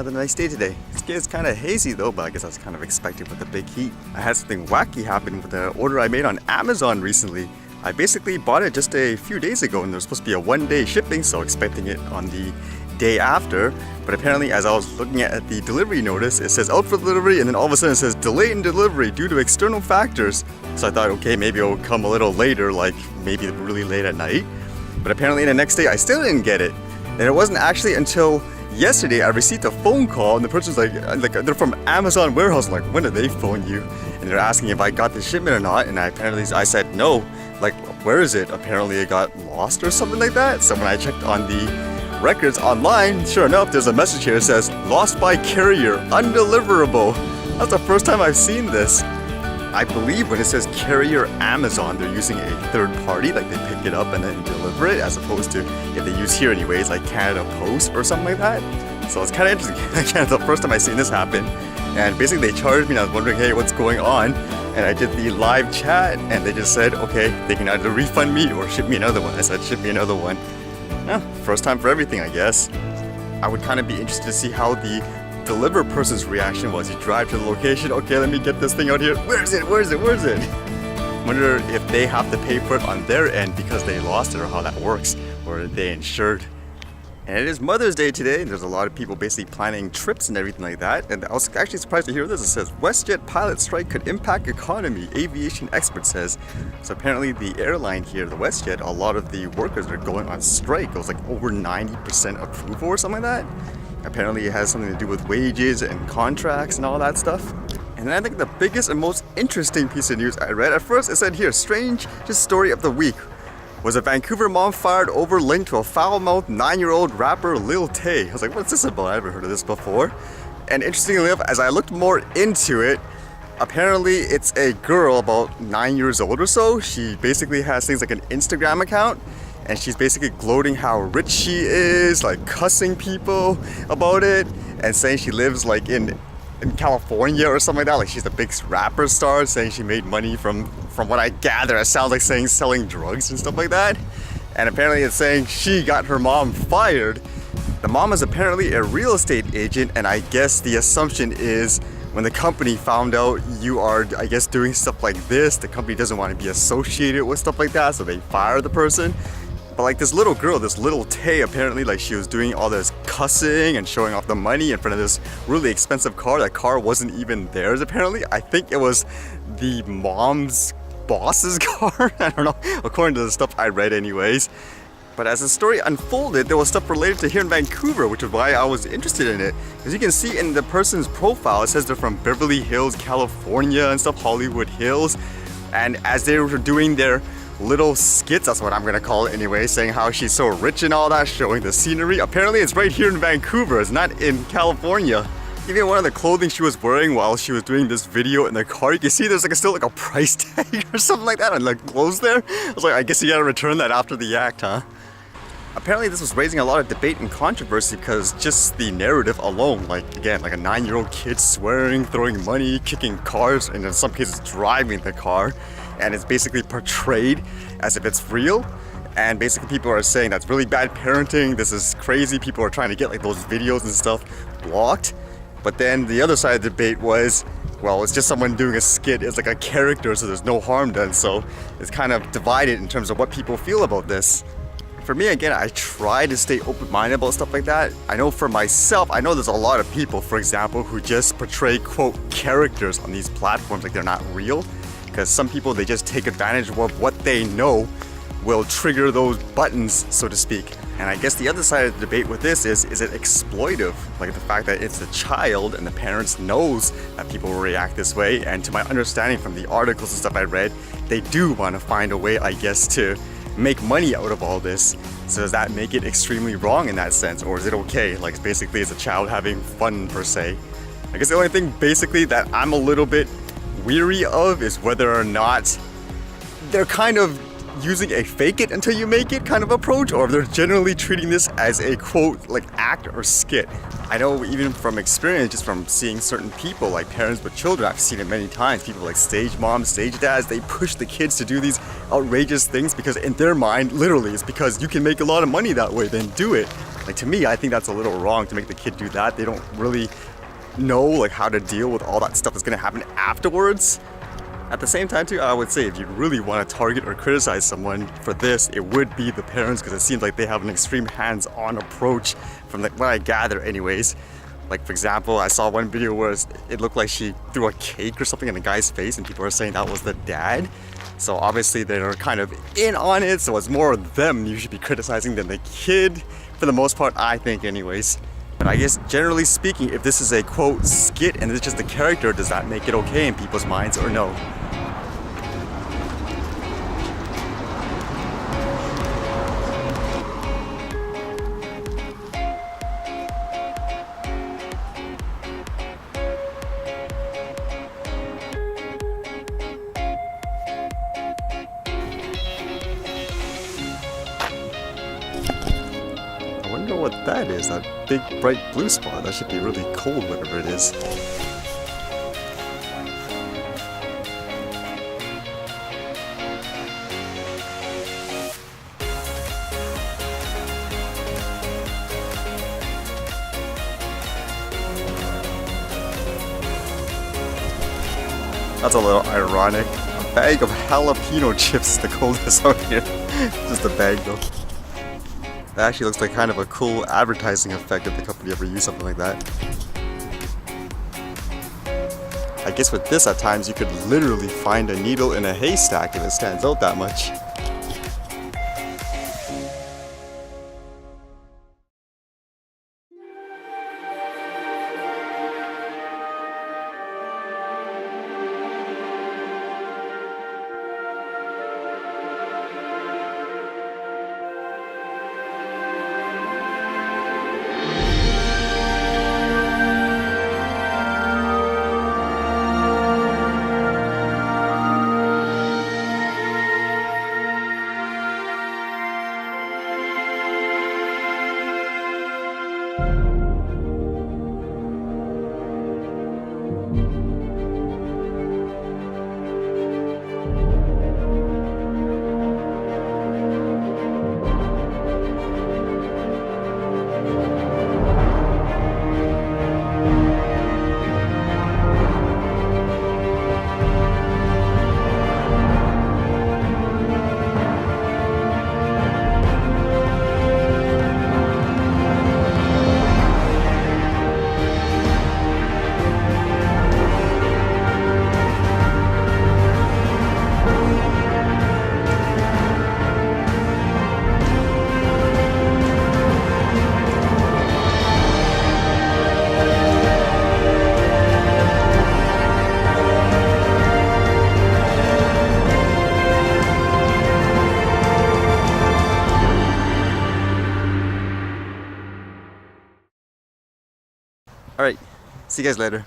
another nice day today. It's kind of hazy though, but I guess that's kind of expected with the big heat. I had something wacky happen with the order I made on Amazon recently. I basically bought it just a few days ago and there was supposed to be a one-day shipping, so expecting it on the day after. But apparently as I was looking at the delivery notice, it says out for delivery and then all of a sudden it says delayed in delivery due to external factors. So I thought, okay, maybe it'll come a little later, like maybe really late at night. But apparently the next day I still didn't get it. And it wasn't actually until yesterday I received a phone call and the person's like they're from Amazon warehouse. I'm like, when did they phone you? And they're asking if I got the shipment or not, and I said no. Like, where is it? Apparently it got lost or something like that. So when I checked on the records online, sure enough, there's a message here that says lost by carrier, undeliverable. That's the first time I've seen this. I believe when it says carrier Amazon, they're using a third party, like they pick it up and then deliver it, as opposed to if they use here anyways, like Canada Post or something like that. So it's kind of interesting. Again, the first time I seen this happen, and basically they charged me and I was wondering, hey, what's going on? And I did the live chat and they just said, okay, they can either refund me or ship me another one. I said, ship me another one. Yeah, first time for everything, I guess. I would kind of be interested to see how the deliver person's reaction was. You drive to the location, okay, let me get this thing out here. Where is it? Where is it? Where is it? Wonder if they have to pay for it on their end because they lost it, or how that works, or are they insured? And it is Mother's Day today, and there's a lot of people basically planning trips and everything like that. And I was actually surprised to hear this. It says WestJet pilot strike could impact economy, aviation expert says. So apparently the airline here, the WestJet, a lot of the workers are going on strike. It was like over 90% approval or something like that. Apparently it has something to do with wages and contracts and all that stuff. And then I think the biggest and most interesting piece of news I read, at first it said here, strangest story of the week was a Vancouver mom fired over linked to a foul-mouthed 9-year-old rapper Lil Tay. I was like, what's this about? I haven't heard of this before. And interestingly enough, as I looked more into it, apparently it's a girl about 9 years old or so. She basically has things like an Instagram account, and she's basically gloating how rich she is, like cussing people about it, and saying she lives like in California or something like that. Like she's a big rapper star, saying she made money from what I gather, it sounds like saying selling drugs and stuff like that. And apparently it's saying she got her mom fired. The mom is apparently a real estate agent, and I guess the assumption is when the company found out you are, I guess, doing stuff like this, the company doesn't want to be associated with stuff like that, so they fire the person. But like this little girl, this Lil Tay, apparently like she was doing all this cussing and showing off the money in front of this really expensive car. That car wasn't even theirs apparently. I think it was the mom's boss's car. I don't know, according to the stuff I read anyways. But as the story unfolded, there was stuff related to here in Vancouver, which is why I was interested in it. As you can see in the person's profile, it says they're from Beverly Hills, California and stuff, Hollywood Hills. And as they were doing their little skits, that's what I'm gonna call it anyway, saying how she's so rich and all that, showing the scenery. Apparently it's right here in Vancouver, it's not in California. Even one of the clothing she was wearing while she was doing this video in the car, you can see there's like still like a price tag or something like that on like clothes there. I was like, I guess you gotta return that after the act, huh? Apparently this was raising a lot of debate and controversy because just the narrative alone, like again, like a 9-year-old kid swearing, throwing money, kicking cars, and in some cases driving the car, and it's basically portrayed as if it's real. And basically people are saying that's really bad parenting, this is crazy, people are trying to get like those videos and stuff blocked. But then the other side of the debate was, well, it's just someone doing a skit, it's like a character, so there's no harm done. So it's kind of divided in terms of what people feel about this. For me, again, I try to stay open-minded about stuff like that. I know for myself, I know there's a lot of people, for example, who just portray, quote, characters on these platforms like they're not real. Because some people, they just take advantage of what they know will trigger those buttons, so to speak. And I guess the other side of the debate with this is it exploitive? Like the fact that it's a child and the parents knows that people will react this way. And to my understanding from the articles and stuff I read, they do want to find a way, I guess, to make money out of all this. So does that make it extremely wrong in that sense? Or is it okay? Like basically it's a child having fun per se. I guess the only thing basically that I'm a little bit weary of is whether or not they're kind of using a fake it until you make it kind of approach, or if they're generally treating this as a quote like act or skit. I know even from experience, just from seeing certain people like parents with children, I've seen it many times, people like stage moms, stage dads, they push the kids to do these outrageous things because in their mind literally it's because you can make a lot of money that way, then do it. Like, to me, I think that's a little wrong to make the kid do that. They don't really know like how to deal with all that stuff that's gonna happen afterwards. At the same time too, I would say if you really want to target or criticize someone for this, it would be the parents, because it seems like they have an extreme hands-on approach from like what I gather anyways. Like, for example, I saw one video where it looked like she threw a cake or something in the guy's face and people are saying that was the dad. So obviously they're kind of in on it, so it's more them you should be criticizing than the kid, for the most part, I think anyways. But I guess generally speaking, if this is a quote skit and it's just a character, does that make it okay in people's minds or no? I wonder what that is, that big bright blue spot. That should be really cold, whatever it is. That's a little ironic. A bag of jalapeno chips is the coldest out here. Just a bag though. That actually looks like kind of a cool advertising effect if the company ever used something like that. I guess with this at times you could literally find a needle in a haystack if it stands out that much. Alright, see you guys later.